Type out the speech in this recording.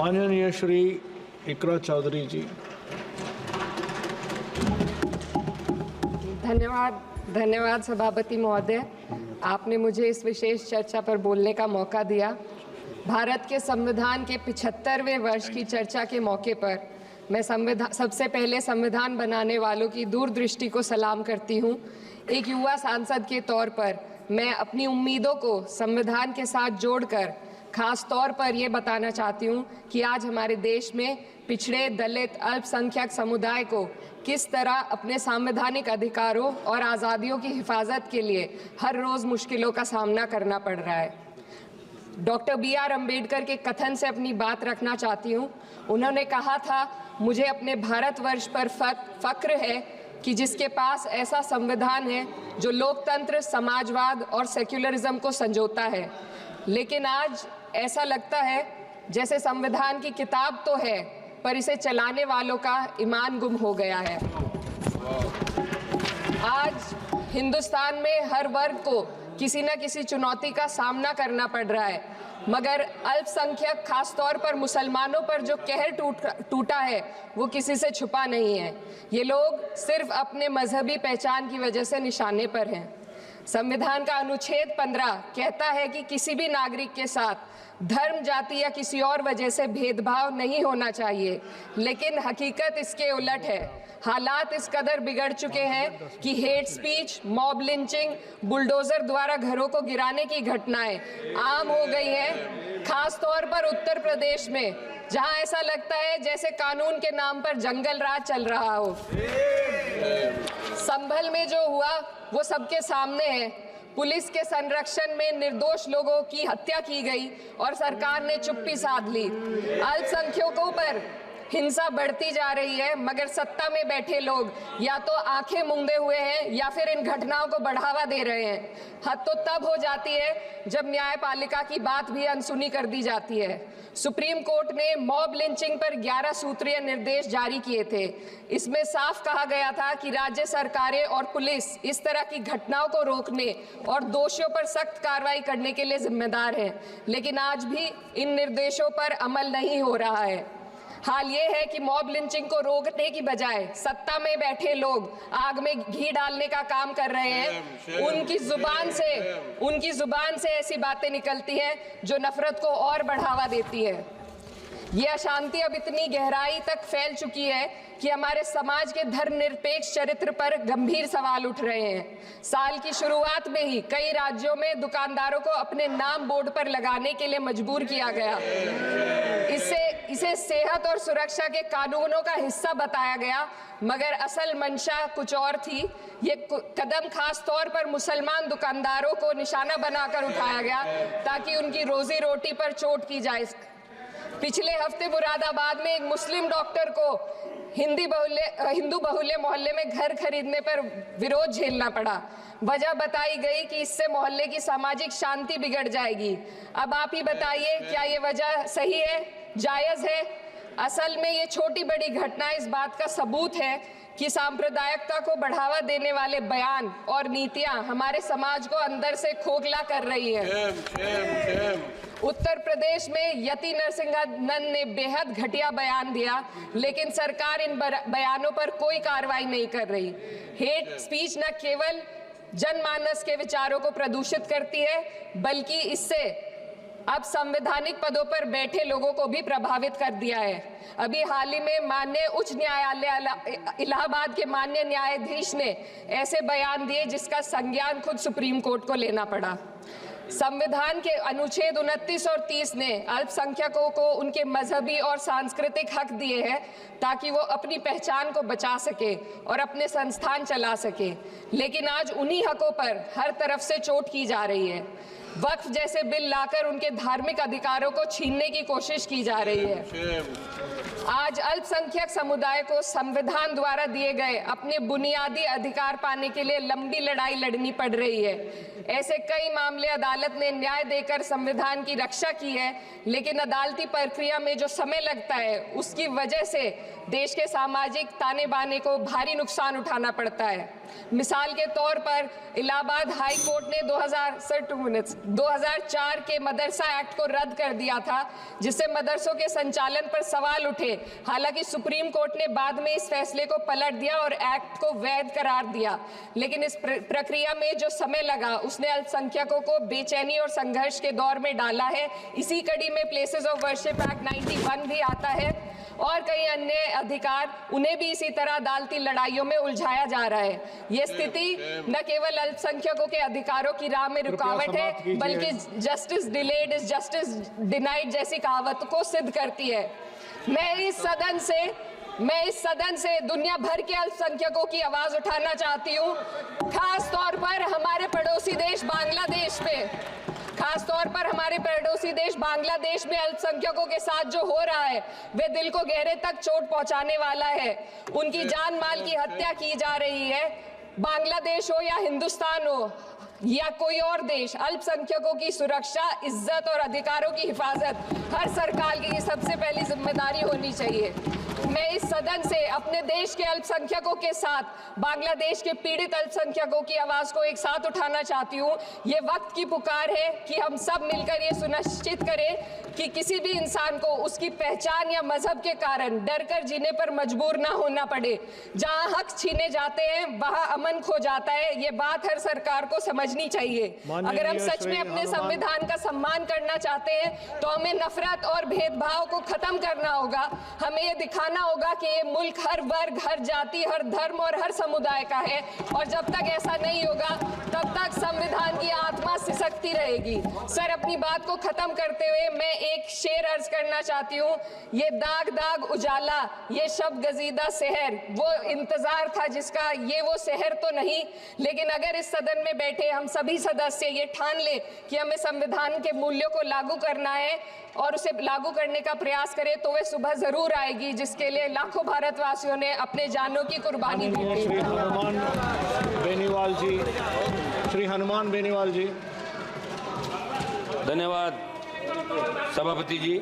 माननीय श्री इकरा चौधरी जी। धन्यवाद सभापति महोदय, आपने मुझे इस विशेष चर्चा पर बोलने का मौका दिया। भारत के संविधान के 75वें वर्ष की चर्चा के मौके पर मैं सबसे पहले संविधान बनाने वालों की दूरदृष्टि को सलाम करती हूँ। एक युवा सांसद के तौर पर मैं अपनी उम्मीदों को संविधान के साथ जोड़कर खास तौर पर ये बताना चाहती हूँ कि आज हमारे देश में पिछड़े, दलित, अल्पसंख्यक समुदाय को किस तरह अपने संवैधानिक अधिकारों और आज़ादियों की हिफाजत के लिए हर रोज़ मुश्किलों का सामना करना पड़ रहा है। Doctor B.R. अम्बेडकर के कथन से अपनी बात रखना चाहती हूँ। उन्होंने कहा था, मुझे अपने भारतवर्ष पर फक्र है कि जिसके पास ऐसा संविधान है जो लोकतंत्र, समाजवाद और सेक्युलरिज्म को संजोता है। लेकिन आज ऐसा लगता है जैसे संविधान की किताब तो है पर इसे चलाने वालों का ईमान गुम हो गया है। आज हिंदुस्तान में हर वर्ग को किसी न किसी चुनौती का सामना करना पड़ रहा है, मगर अल्पसंख्यक खास तौर पर मुसलमानों पर जो कहर टूटा है वो किसी से छुपा नहीं है। ये लोग सिर्फ अपने मजहबी पहचान की वजह से निशाने पर हैं। संविधान का अनुच्छेद 15 कहता है कि किसी भी नागरिक के साथ धर्म, जाति या किसी और वजह से भेदभाव नहीं होना चाहिए, लेकिन हकीकत इसके उलट है। हालात इस कदर बिगड़ चुके हैं कि hate speech, mob lynching, bulldozer द्वारा घरों को गिराने की घटनाएं आम हो गई हैं, खास तौर पर उत्तर प्रदेश में, जहां ऐसा लगता है जैसे कानून के नाम पर जंगल राज चल रहा हो। संभल में जो हुआ वो सबके सामने है। पुलिस के संरक्षण में निर्दोष लोगों की हत्या की गई और सरकार ने चुप्पी साध ली। अल्पसंख्यकों पर हिंसा बढ़ती जा रही है, मगर सत्ता में बैठे लोग या तो आंखें मूंदे हुए हैं या फिर इन घटनाओं को बढ़ावा दे रहे हैं। हद तो तब हो जाती है जब न्यायपालिका की बात भी अनसुनी कर दी जाती है। सुप्रीम कोर्ट ने मॉब लिंचिंग पर 11 सूत्रीय निर्देश जारी किए थे। इसमें साफ कहा गया था कि राज्य सरकारें और पुलिस इस तरह की घटनाओं को रोकने और दोषियों पर सख्त कार्रवाई करने के लिए जिम्मेदार हैं, लेकिन आज भी इन निर्देशों पर अमल नहीं हो रहा है। हाल ये है कि मॉब लिंचिंग को रोकने की बजाय सत्ता में बैठे लोग आग में घी डालने का काम कर रहे हैं। उनकी जुबान से ऐसी बातें निकलती हैं जो नफरत को और बढ़ावा देती है। ये अशांति अब इतनी गहराई तक फैल चुकी है कि हमारे समाज के धर्मनिरपेक्ष चरित्र पर गंभीर सवाल उठ रहे हैं। साल की शुरुआत में ही कई राज्यों में दुकानदारों को अपने नाम बोर्ड पर लगाने के लिए मजबूर किया गया। इसे सेहत और सुरक्षा के कानूनों का हिस्सा बताया गया, मगर असल मंशा कुछ और थी। ये कदम खास तौर पर मुसलमान दुकानदारों को निशाना बनाकर उठाया गया ताकि उनकी रोजी रोटी पर चोट की जाए। पिछले हफ्ते मुरादाबाद में एक मुस्लिम डॉक्टर को हिंदू बहुल्य मोहल्ले में घर खरीदने पर विरोध झेलना पड़ा। वजह बताई गई कि इससे मोहल्ले की सामाजिक शांति बिगड़ जाएगी। अब आप ही बताइए, क्या ये वजह सही है, जायज़ है? असल में ये छोटी बड़ी घटना इस बात का सबूत है कि सांप्रदायिकता को बढ़ावा देने वाले बयान और नीतियां हमारे समाज को अंदर से खोखला कर रही है। उत्तर प्रदेश में यति नरसिंहन ने बेहद घटिया बयान दिया, लेकिन सरकार इन बयानों पर कोई कार्रवाई नहीं कर रही। हेट स्पीच न केवल जनमानस के विचारों को प्रदूषित करती है, बल्कि इससे अब संवैधानिक पदों पर बैठे लोगों को भी प्रभावित कर दिया है। अभी हाल ही में माननीय उच्च न्यायालय इलाहाबाद के माननीय न्यायाधीश ने ऐसे बयान दिए जिसका संज्ञान खुद सुप्रीम कोर्ट को लेना पड़ा। संविधान के अनुच्छेद 29 और 30 ने अल्पसंख्यकों को उनके मजहबी और सांस्कृतिक हक दिए हैं ताकि वो अपनी पहचान को बचा सके और अपने संस्थान चला सके, लेकिन आज उन्हीं हकों पर हर तरफ से चोट की जा रही है। वक्फ जैसे बिल लाकर उनके धार्मिक अधिकारों को छीनने की कोशिश की जा रही है। आज अल्पसंख्यक समुदाय को संविधान द्वारा दिए गए अपने बुनियादी अधिकार पाने के लिए लंबी लड़ाई लड़नी पड़ रही है। ऐसे कई मामले अदालत ने न्याय देकर संविधान की रक्षा की है, लेकिन अदालती प्रक्रिया में जो समय लगता है उसकी वजह से देश के सामाजिक ताने बाने को भारी नुकसान उठाना पड़ता है। मिसाल के तौर पर इलाहाबाद हाई कोर्ट ने 2000 2004 के मदरसा एक्ट को रद्द कर दिया था, जिससे मदरसों के संचालन पर सवाल उठे। हालांकि सुप्रीम कोर्ट ने बाद में इस फैसले को पलट दिया और एक्ट को वैध करार दिया, लेकिन इस प्रक्रिया में जो समय लगा उसने अल्पसंख्यकों को बेचैनी और संघर्ष के दौर में डाला है। इसी कड़ी में प्लेसेस ऑफ वर्शिप एक्ट 91 भी आता है और कई अन्य अधिकार, उन्हें भी इसी तरह अदालती लड़ाइयों में उलझाया जा रहा है। ये स्थिति न केवल अल्पसंख्यकों के अधिकारों की राह में रुकावट है, बल्कि justice delayed is justice denied जैसी कहावत को सिद्ध करती है। मैं इस सदन से दुनिया भर के अल्पसंख्यकों की आवाज उठाना चाहती हूँ, खास तौर पर हमारे पड़ोसी देश बांग्लादेश में अल्पसंख्यकों के साथ जो हो रहा है वे दिल को गहरे तक चोट पहुंचाने वाला है। उनकी जान माल की हत्या की जा रही है। बांग्लादेश हो या हिंदुस्तान हो या कोई और देश, अल्पसंख्यकों की सुरक्षा, इज्जत और अधिकारों की हिफाजत हर सरकार की सबसे पहली जिम्मेदारी होनी चाहिए। मैं इस सदन से अपने देश के अल्पसंख्यकों के साथ बांग्लादेश के पीड़ित अल्पसंख्यकों की आवाज को एक साथ उठाना चाहती हूँ। ये वक्त की पुकार है कि हम सब मिलकर ये सुनिश्चित करें कि किसी भी इंसान को उसकी पहचान या मजहब के कारण डर कर जीने पर मजबूर ना होना पड़े। जहाँ हक छीने जाते हैं वहाँ अमन खो जाता है। ये बात हर सरकार को समझनी चाहिए। अगर हम सच में अपने संविधान का सम्मान करना चाहते हैं तो हमें नफरत और भेदभाव को खत्म करना होगा। हमें ये दिखाना होगा कि ये मुल्क हर वर्ग, हर जाति, हर धर्म और हर समुदाय का है, और जब तक ऐसा नहीं होगा तब तक संविधान की आत्मा सिसकती रहेगी। सर, अपनी बात को खत्म करते हुए मैं एक शेर अर्ज करना चाहती हूँ। ये दाग दाग उजाला, ये शब गजीदा शहर, वो इंतजार था जिसका, ये वो शहर तो नहीं। लेकिन अगर इस सदन में बैठे हम सभी सदस्य ये ठान ले कि हमें संविधान के मूल्यों को लागू करना है और उसे लागू करने का प्रयास करें, तो वे सुबह जरूर आएगी जिसके लिए लाखों भारतवासियों ने अपने जानों की कुर्बानी दी थी। श्री हनुमान बेनीवाल जी। धन्यवाद सभापति जी।